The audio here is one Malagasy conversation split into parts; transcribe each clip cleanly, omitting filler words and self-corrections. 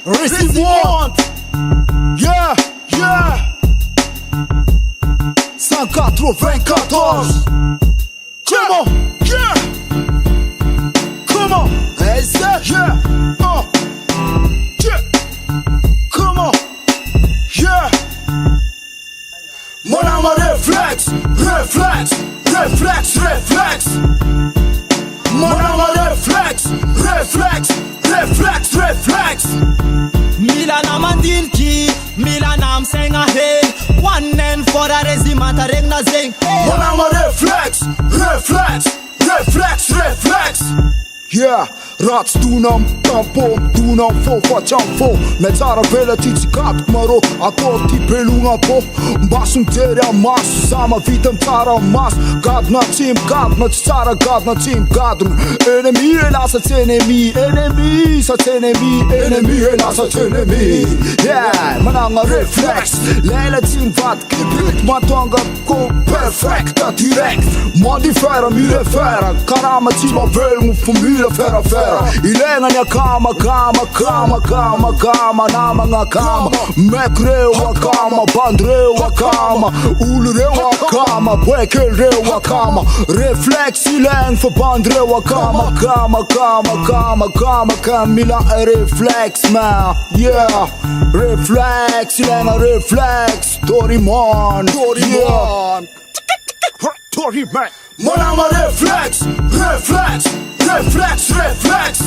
Receive-moi. Yeah, yeah. 194. Come on, yeah. Come on, hey, say, yeah. Yeah. Come on, yeah. Mon âme réflexe, réflexe, réflexe, réflexe. Mon âme réflexe, réflexe, réflexe, réflexe. Milanam andinki, Milanam senga hey. One and for the rezimata regna zeng. Mon âme réflexe, réflexe, réflexe, réflexe. Yeah, rats tunam, tampom, tunam, fo, facciam fo. Mezz'ara bella ti zicat, maro, a torti pelunga po. Basum teria mas, sama vitam tsara mas. Gadna tim, gadna tsara, gadna tim, gadna. Enemy e la sa enemy, enemy sa enemy, enemy e la sa enemy. Yeah, mananga reflex, leila tim vat, kibrit, matanga ko perfecta direct. Modifera, mi refera, karama tima velmu família. Fera, fera, ilenga niya kama, kama, kama, kama, kama, na mga kama. Mekre wa kama, bandre wa kama, ulre wa kama, bwekelre wa kama. Reflex ilang for bandre wa kama, kama, kama, kama, kama, Camila reflex man, yeah. Reflex, ilang reflex, Dorimon, Dorimon, Dorimon. Mon âme reflex, reflex. Reflex, reflex.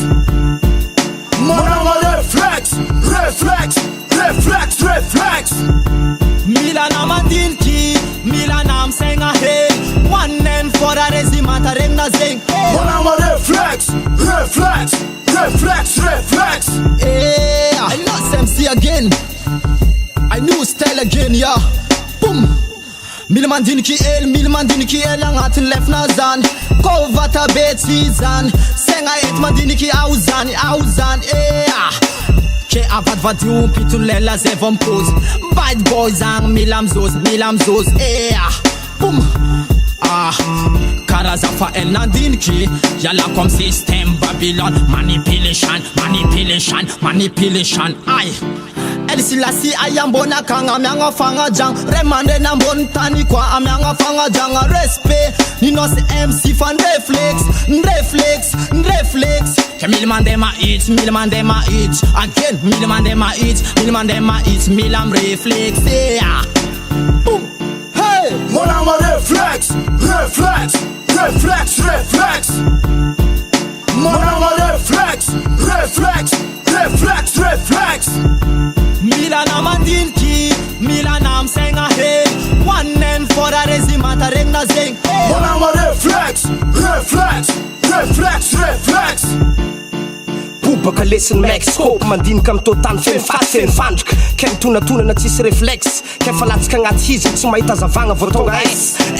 Mon âme reflex, reflex, reflex, reflex. Milanam andinki, Milanam senga hey. One and for the rezimata regna zeng. Mon âme reflex, reflex, reflex, reflex. Yeah, I lost MC again. I new style again, yeah. Boom. Milmandinki el angat left na zan. Kovata beti zan. Senga et mandiniki auzan, auzan, yeah. Ke avat vadium pitulela zevom pose. Bad boys ang milamzos, yeah. Boom. Karazafa el nandinki. Yala kom system Babylon. Manipulation, manipulation, manipulation. Aye. El silasi ayambona kanga myanga fanga jang. Remande na mbon tani kwa amyanga fanga jang. Respect, ni nos MC fan reflex, reflex, reflex. Ke milmandema it, milmandema it. Again, milmandema it, milmandema it. Milam reflex, yeah. Boom, hey. Mon âme reflex, reflex, reflex, reflex. Mon âme reflex, reflex, reflex, reflex. Milanam andinki, Milanam senga hey. One and for the rezimata regna zeng. Mon âme reflex, reflex, reflex, reflex. Baka lesson max scope mandinika am tao tany feny faty feny fandroka ke mitonatonana tsisy reflex ke fa latsaka agnaty izy tsy mahita zavagna vao tonga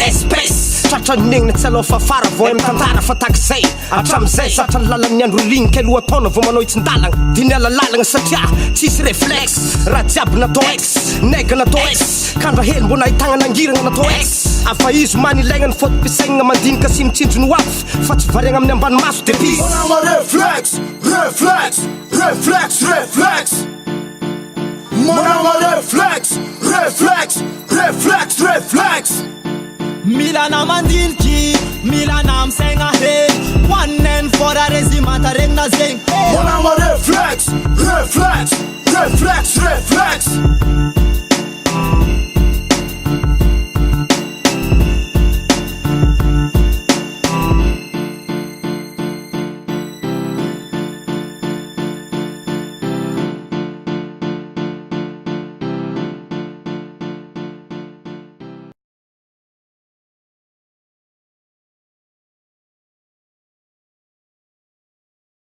espèce tratra negnina tsy aloha fafara vao ay mitantara fa takizay atramizay zatra ny lalan'ny andro ligny ke loha taona vao manao itsin-dalagna diny alalalagna satria tsisy reflex raha jiaby natao x nega natao x kandra hely mbona ahitagna nangiragna natao x afa izy many ilaigna ny fotom-pisaigna mandinika sy mitsinjo ny wafy fa tsy variagna amin'ny ambany maso de bis. Mon âme reflex, reflex, reflex, reflex. Mon âme reflex, reflex, reflex, reflex. Milanam andinki, Milanam senga hey. One and for the rezimata regna zeng.